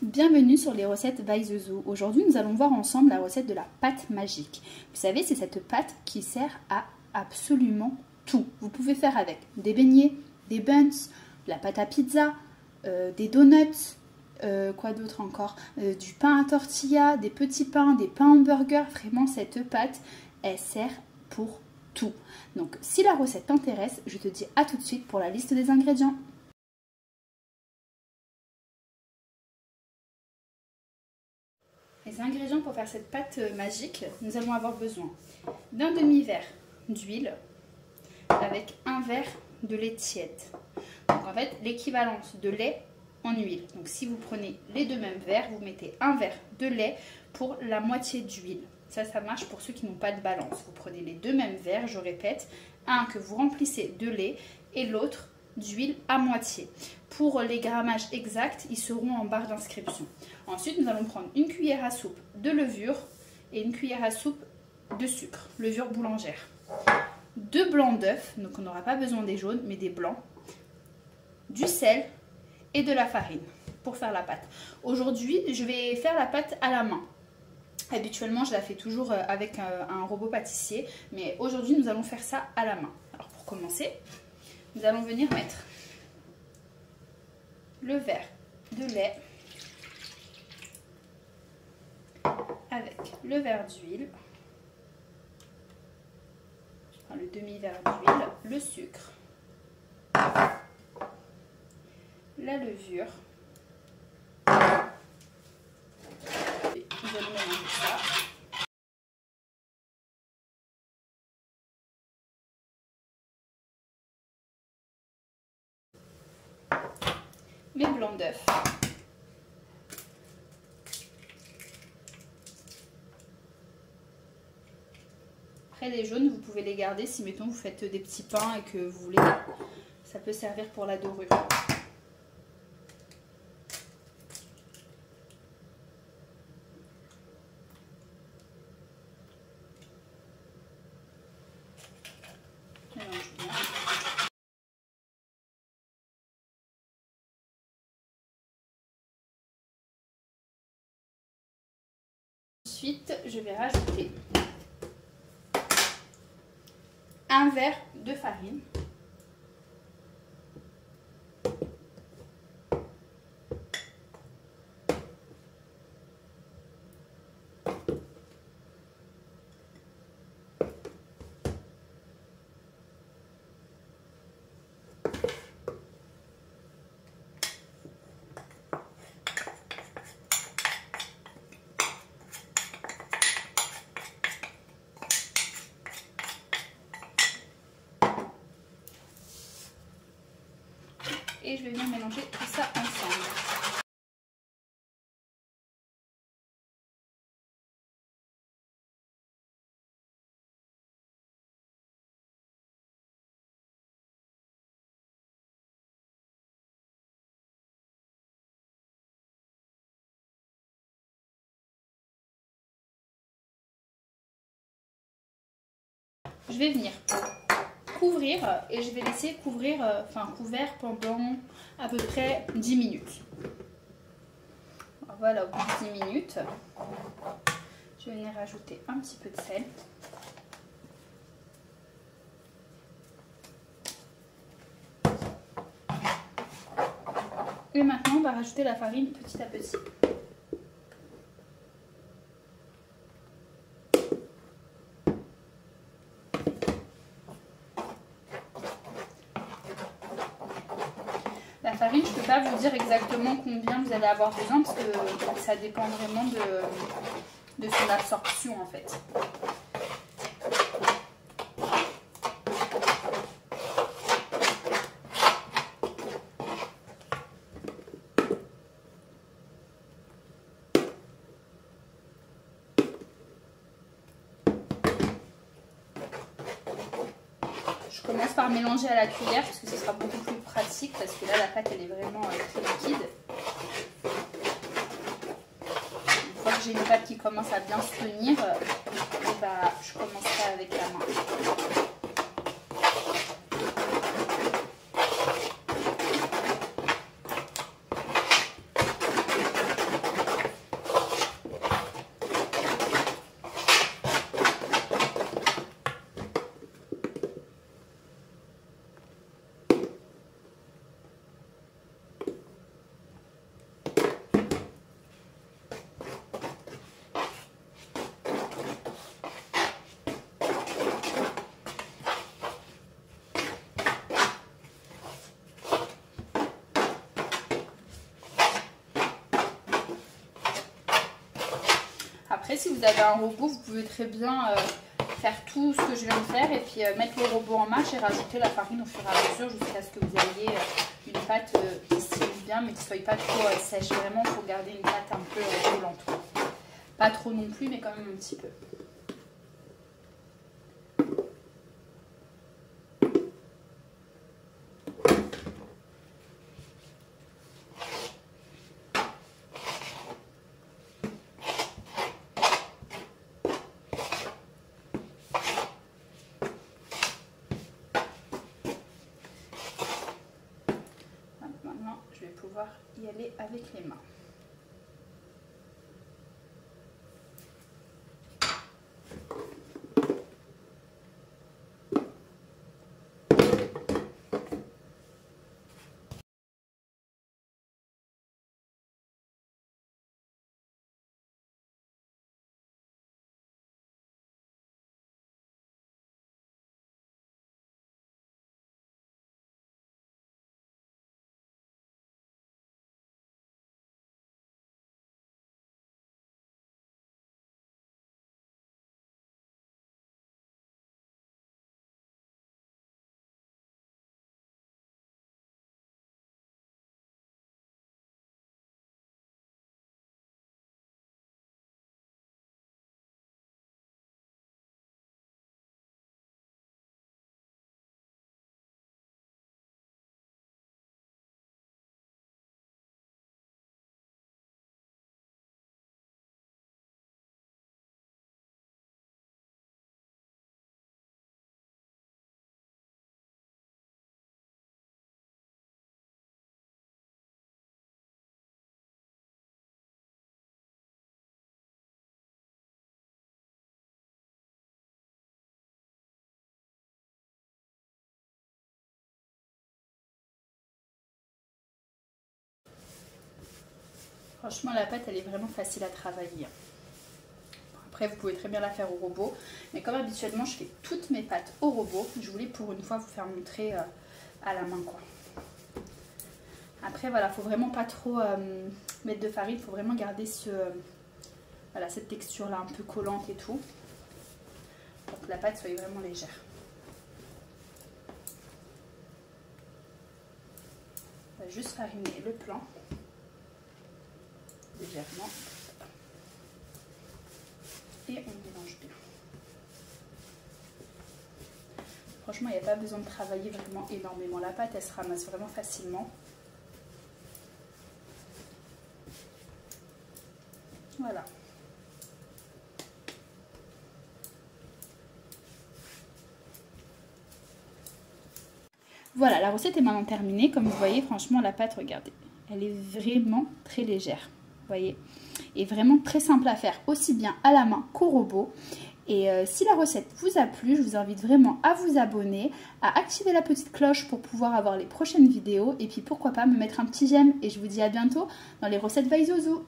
Bienvenue sur les recettes by The Zoo. Aujourd'hui, nous allons voir ensemble la recette de la pâte magique. Vous savez, c'est cette pâte qui sert à absolument tout. Vous pouvez faire avec des beignets, des buns, de la pâte à pizza, des donuts, quoi d'autre encore, du pain à tortilla, des petits pains, des pains hamburgers. Vraiment, cette pâte, elle sert pour tout. Donc, si la recette t'intéresse, je te dis à tout de suite pour la liste des ingrédients. Les ingrédients pour faire cette pâte magique, nous allons avoir besoin d'un demi-verre d'huile avec un verre de lait tiède. Donc en fait, l'équivalence de lait en huile. Donc si vous prenez les deux mêmes verres, vous mettez un verre de lait pour la moitié d'huile. Ça marche pour ceux qui n'ont pas de balance. Vous prenez les deux mêmes verres, je répète, un que vous remplissez de lait et l'autre d'huile à moitié. Pour les grammages exacts, ils seront en barre d'inscription. Ensuite, nous allons prendre une cuillère à soupe de levure et une cuillère à soupe de sucre, levure boulangère. 2 blancs d'œufs, donc on n'aura pas besoin des jaunes, mais des blancs, du sel et de la farine pour faire la pâte. Aujourd'hui, je vais faire la pâte à la main. Habituellement, je la fais toujours avec un robot pâtissier, mais aujourd'hui, nous allons faire ça à la main. Alors pour commencer, nous allons venir mettre le verre de lait avec le verre d'huile, le demi-verre d'huile, le sucre, la levure. Et nous allons mélanger ça. Mes blancs d'œufs. Après les jaunes, vous pouvez les garder si mettons vous faites des petits pains et que vous voulez, ça peut servir pour la dorure. Mélange bien. Ensuite, je vais rajouter un verre de farine, et je vais venir mélanger tout ça ensemble. Je vais venir couvrir et je vais laisser couvert pendant à peu près 10 minutes. Voilà, au bout de 10 minutes, je vais venir rajouter un petit peu de sel. Et maintenant, on va rajouter la farine petit à petit. La farine, je ne peux pas vous dire exactement combien vous allez avoir besoin parce que ça dépend vraiment de son absorption en fait. Je commence par mélanger à la cuillère parce que ce sera beaucoup plus pratique parce que là la pâte elle est vraiment très liquide. Une fois que j'ai une pâte qui commence à bien se tenir, je commencerai avec la main. Après, si vous avez un robot, vous pouvez très bien faire tout ce que je viens de faire et puis mettre le robot en marche et rajouter la farine au fur et à mesure jusqu'à ce que vous ayez une pâte qui se tienne bien mais qui ne soit pas trop sèche. Vraiment, il faut garder une pâte un peu roulante. Pas trop non plus, mais quand même un petit peu. Maintenant, je vais pouvoir y aller avec les mains. Franchement, la pâte, elle est vraiment facile à travailler. Après, vous pouvez très bien la faire au robot. Mais comme habituellement, je fais toutes mes pâtes au robot. Je voulais pour une fois vous faire montrer à la main, quoi. Après, voilà, faut vraiment pas trop mettre de farine. Il faut vraiment garder voilà, cette texture-là un peu collante et tout. Pour que la pâte soit vraiment légère. On va juste fariner le plan. Légèrement. Et on mélange bien. Franchement, il n'y a pas besoin de travailler vraiment énormément la pâte, elle se ramasse vraiment facilement. Voilà. Voilà, la recette est maintenant terminée. Comme vous voyez, franchement, la pâte, regardez, elle est vraiment très légère. Vous voyez, et vraiment très simple à faire, aussi bien à la main qu'au robot. Et si la recette vous a plu, je vous invite vraiment à vous abonner, à activer la petite cloche pour pouvoir avoir les prochaines vidéos. Et puis pourquoi pas me mettre un petit j'aime. Et je vous dis à bientôt dans les recettes by Zouzou.